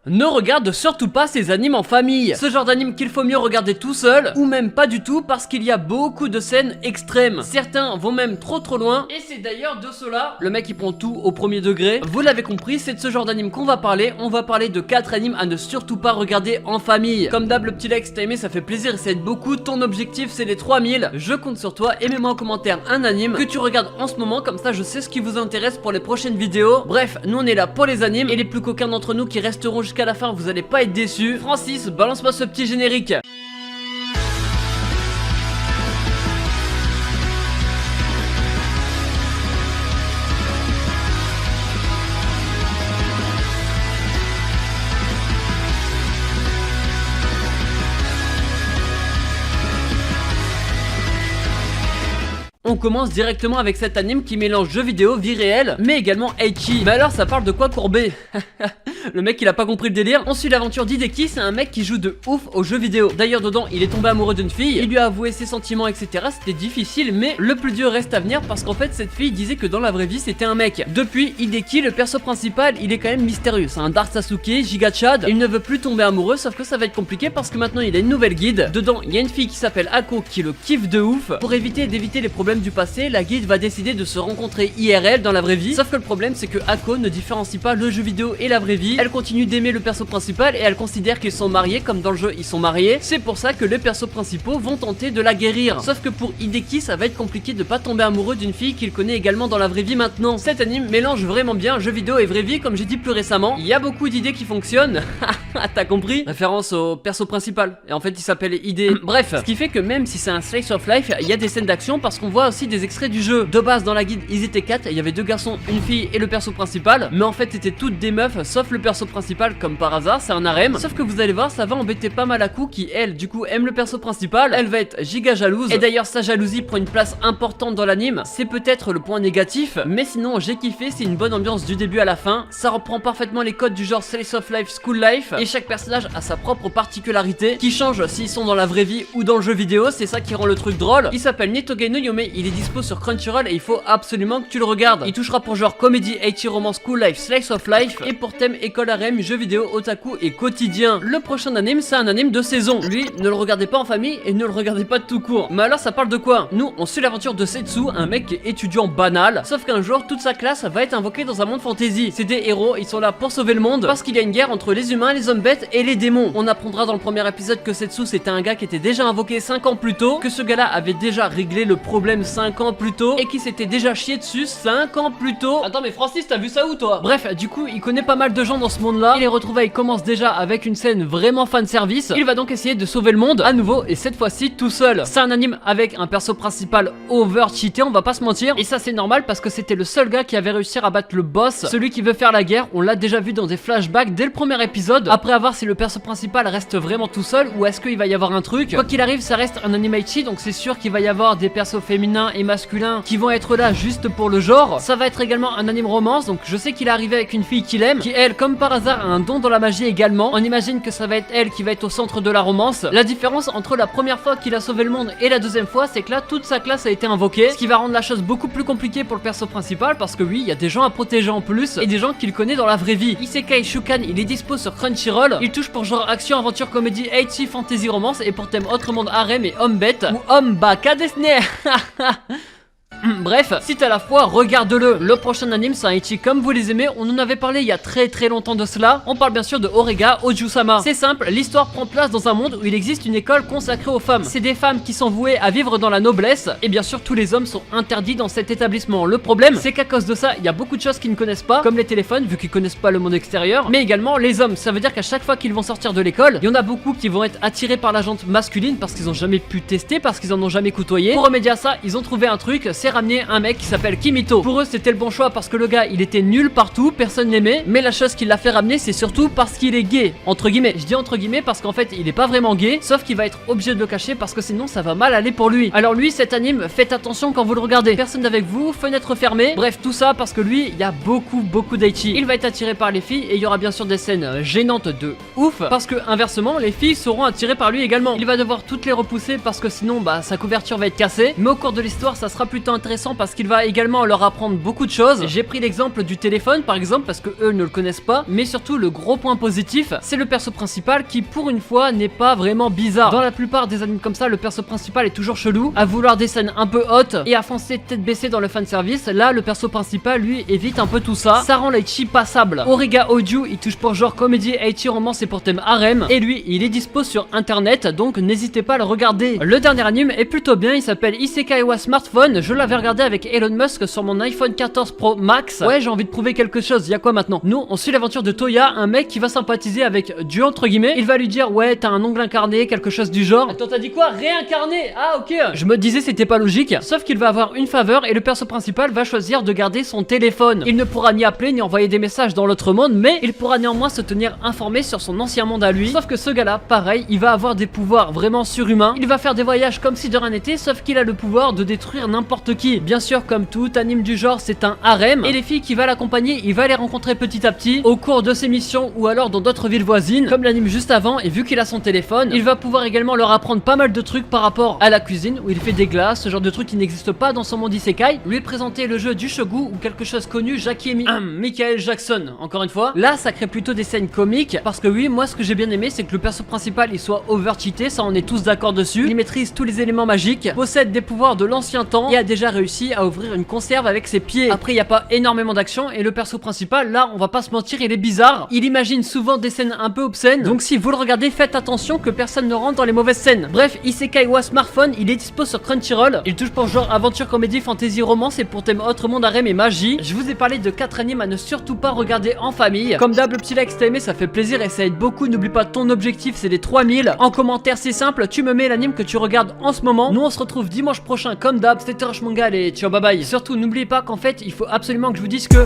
Ne regarde surtout pas ces animes en famille. Ce genre d'anime qu'il faut mieux regarder tout seul, ou même pas du tout parce qu'il y a beaucoup de scènes extrêmes. Certains vont même trop loin, et c'est d'ailleurs de cela, le mec il prend tout au premier degré. Vous l'avez compris, c'est de ce genre d'anime qu'on va parler. On va parler de 4 animes à ne surtout pas regarder en famille. Comme d'hab, le petit like si t'as aimé, ça fait plaisir et ça aide beaucoup. Ton objectif c'est les 3000. Je compte sur toi, et mets-moi en commentaire un anime que tu regardes en ce moment, comme ça je sais ce qui vous intéresse pour les prochaines vidéos. Bref, nous on est là pour les animes, et les plus coquins d'entre nous qui resteront jusqu'à la fin, vous allez pas être déçus. Francis, balance-moi ce petit générique. On commence directement avec cet anime qui mélange jeux vidéo, vie réelle, mais également ecchi. Mais alors ça parle de quoi, Courbet? Le mec il a pas compris le délire. On suit l'aventure d'Hideki, c'est un mec qui joue de ouf aux jeux vidéo. D'ailleurs dedans il est tombé amoureux d'une fille, il lui a avoué ses sentiments etc. C'était difficile, mais le plus dur reste à venir parce qu'en fait cette fille disait que dans la vraie vie c'était un mec. Depuis, Hideki, le perso principal, il est quand même mystérieux. C'est un Dark Sasuke, giga Chad. Il ne veut plus tomber amoureux, sauf que ça va être compliqué parce que maintenant il a une nouvelle guide. Dedans il y a une fille qui s'appelle Ako qui le kiffe de ouf. Pour éviter d'éviter les problèmes du passé, la guide va décider de se rencontrer IRL dans la vraie vie. Sauf que le problème c'est que Ako ne différencie pas le jeu vidéo et la vraie vie. Elle continue d'aimer le perso principal et elle considère qu'ils sont mariés, comme dans le jeu ils sont mariés. C'est pour ça que les persos principaux vont tenter de la guérir. Sauf que pour Hideki ça va être compliqué de pas tomber amoureux d'une fille qu'il connaît également dans la vraie vie maintenant. Cet anime mélange vraiment bien jeu vidéo et vraie vie, comme j'ai dit plus récemment. Il y a beaucoup d'idées qui fonctionnent. T'as compris? Référence au perso principal. Et en fait il s'appelle ID. Bref, ce qui fait que même si c'est un slice of life, il y a des scènes d'action parce qu'on voit aussi des extraits du jeu. De base dans la guide ils étaient 4, il y avait 2 garçons, une fille et le perso principal. Mais en fait c'était toutes des meufs sauf le perso principal, comme par hasard, c'est un harem. Sauf que vous allez voir, ça va embêter pas mal Aku qui elle du coup aime le perso principal. Elle va être giga jalouse. Et d'ailleurs sa jalousie prend une place importante dans l'anime. C'est peut-être le point négatif, mais sinon j'ai kiffé, c'est une bonne ambiance du début à la fin. Ça reprend parfaitement les codes du genre slice of life, school life. Et chaque personnage a sa propre particularité qui change s'ils sont dans la vraie vie ou dans le jeu vidéo. C'est ça qui rend le truc drôle. Il s'appelle Netoge no Yome, il est dispo sur Crunchyroll et il faut absolument que tu le regardes. Il touchera pour genre comédie, ecchi, romance, school life, slice of life et pour thème école harem, jeux vidéo, otaku et quotidien. Le prochain anime c'est un anime de saison. Lui, ne le regardez pas en famille et ne le regardez pas de tout court. Mais alors ça parle de quoi? Nous on suit l'aventure de Setsu, un mec qui est étudiant banal. Sauf qu'un jour toute sa classe va être invoquée dans un monde fantasy. C'est des héros, ils sont là pour sauver le monde parce qu'il y a une guerre entre les humains, les hommes bêtes et les démons. On apprendra dans le premier épisode que Setsu c'était un gars qui était déjà invoqué 5 ans plus tôt, que ce gars là avait déjà réglé le problème 5 ans plus tôt et qui s'était déjà chié dessus 5 ans plus tôt. Attends mais Francis, t'as vu ça où toi? Bref, du coup il connaît pas mal de gens dans ce monde là et les retrouvailles commencent déjà avec une scène vraiment fan service. Il va donc essayer de sauver le monde à nouveau et cette fois-ci tout seul. C'est un anime avec un perso principal over cheaté, on va pas se mentir, et ça c'est normal parce que c'était le seul gars qui avait réussi à battre le boss, celui qui veut faire la guerre. On l'a déjà vu dans des flashbacks dès le premier épisode. Après à voir si le perso principal reste vraiment tout seul ou est-ce qu'il va y avoir un truc. Quoi qu'il arrive ça reste un anime ecchi, donc c'est sûr qu'il va y avoir des persos féminins et masculins qui vont être là juste pour le genre. Ça va être également un anime romance, donc je sais qu'il est arrivé avec une fille qu'il aime, qui elle comme par hasard a un don dans la magie également. On imagine que ça va être elle qui va être au centre de la romance. La différence entre la première fois qu'il a sauvé le monde et la deuxième fois c'est que là toute sa classe a été invoquée, ce qui va rendre la chose beaucoup plus compliquée pour le perso principal parce que oui il y a des gens à protéger en plus et des gens qu'il connaît dans la vraie vie. Isekai Shukan il est dispo sur Crunchyroll. Il touche pour genre action, aventure, comédie, ecchi, fantasy, romance et pour thème autre monde harem et homme bête ou homme baka desu ne. Bref, si t'as la foi, regarde-le. Le prochain anime c'est un ecchi comme vous les aimez. On en avait parlé il y a très longtemps de cela. On parle bien sûr de Orega Ojusama. C'est simple, l'histoire prend place dans un monde où il existe une école consacrée aux femmes. C'est des femmes qui sont vouées à vivre dans la noblesse. Et bien sûr tous les hommes sont interdits dans cet établissement. Le problème c'est qu'à cause de ça il y a beaucoup de choses qu'ils ne connaissent pas, comme les téléphones vu qu'ils connaissent pas le monde extérieur. Mais également les hommes, ça veut dire qu'à chaque fois qu'ils vont sortir de l'école, il y en a beaucoup qui vont être attirés par la jante masculine parce qu'ils ont jamais pu tester, parce qu'ils en ont jamais côtoyé. Pour remédier à ça ils ont trouvé un truc, c'est ramener un mec qui s'appelle Kimito. Pour eux c'était le bon choix parce que le gars il était nul partout, personne l'aimait. Mais la chose qui l'a fait ramener c'est surtout parce qu'il est gay, entre guillemets. Je dis entre guillemets parce qu'en fait il est pas vraiment gay, sauf qu'il va être obligé de le cacher parce que sinon ça va mal aller pour lui. Alors lui cet anime, faites attention quand vous le regardez, personne avec vous, fenêtre fermée. Bref tout ça parce que lui il y a beaucoup d'aichi. Il va être attiré par les filles et il y aura bien sûr des scènes gênantes de ouf parce que inversement les filles seront attirées par lui également. Il va devoir toutes les repousser parce que sinon bah sa couverture va être cassée. Mais au cours de l'histoire ça sera plutôt intéressant intéressant parce qu'il va également leur apprendre beaucoup de choses. J'ai pris l'exemple du téléphone par exemple parce que eux ne le connaissent pas, mais surtout le gros point positif, c'est le perso principal qui pour une fois n'est pas vraiment bizarre. Dans la plupart des animes comme ça, le perso principal est toujours chelou, à vouloir des scènes un peu hautes et à foncer tête baissée dans le fanservice. Là, le perso principal lui évite un peu tout ça. Ça rend l'Aichi passable. Origa Oju, il touche pour genre comédie, Aichi romance et pour thème harem. Et lui, il est dispo sur internet, donc n'hésitez pas à le regarder. Le dernier anime est plutôt bien, il s'appelle Isekai wa Smartphone. Je l'avais regardé avec Elon Musk sur mon iPhone 14 Pro Max. Ouais, j'ai envie de prouver quelque chose. Y a quoi maintenant? Nous, on suit l'aventure de Toya, un mec qui va sympathiser avec Dieu entre guillemets. Il va lui dire ouais, t'as un ongle incarné, quelque chose du genre. Attends, t'as dit quoi? Réincarné? Ah ok. Je me disais c'était pas logique. Sauf qu'il va avoir une faveur et le perso principal va choisir de garder son téléphone. Il ne pourra ni appeler ni envoyer des messages dans l'autre monde, mais il pourra néanmoins se tenir informé sur son ancien monde à lui. Sauf que ce gars-là, pareil, il va avoir des pouvoirs vraiment surhumains. Il va faire des voyages comme si de rien n'était, sauf qu'il a le pouvoir de détruire n'importe qui. Bien sûr, comme tout anime du genre, c'est un harem. Et les filles qui va l'accompagner, il va les rencontrer petit à petit au cours de ses missions ou alors dans d'autres villes voisines, comme l'anime juste avant. Et vu qu'il a son téléphone, il va pouvoir également leur apprendre pas mal de trucs par rapport à la cuisine, où il fait des glaces, ce genre de trucs qui n'existent pas dans son monde isekai. Lui présenter le jeu du shogu ou quelque chose connu, Jackie et Michael Jackson. Encore une fois, là ça crée plutôt des scènes comiques, parce que oui, moi ce que j'ai bien aimé, c'est que le perso principal il soit over-cheaté, ça on est tous d'accord dessus. Il maîtrise tous les éléments magiques, possède des pouvoirs de l'ancien temps et a déjà réussi à ouvrir une conserve avec ses pieds. Après il n'y a pas énormément d'action et le perso principal, là on va pas se mentir, il est bizarre. Il imagine souvent des scènes un peu obscènes, donc si vous le regardez, faites attention que personne ne rentre dans les mauvaises scènes. Bref, Isekai wa Smartphone, il est dispo sur Crunchyroll. Il touche pour genre aventure, comédie, fantasy, romance et pour thème autre monde, harem et magie. Je vous ai parlé de 4 animes à ne surtout pas regarder en famille. Comme d'hab, le petit like si t'as aimé, ça fait plaisir et ça aide beaucoup. N'oublie pas ton objectif, c'est les 3000. En commentaire, c'est simple, tu me mets l'anime que tu regardes en ce moment. Nous on se retrouve dimanche prochain comme d'hab. C'était Rush Manga et ciao bye bye. Surtout n'oubliez pas qu'en fait il faut absolument que je vous dise que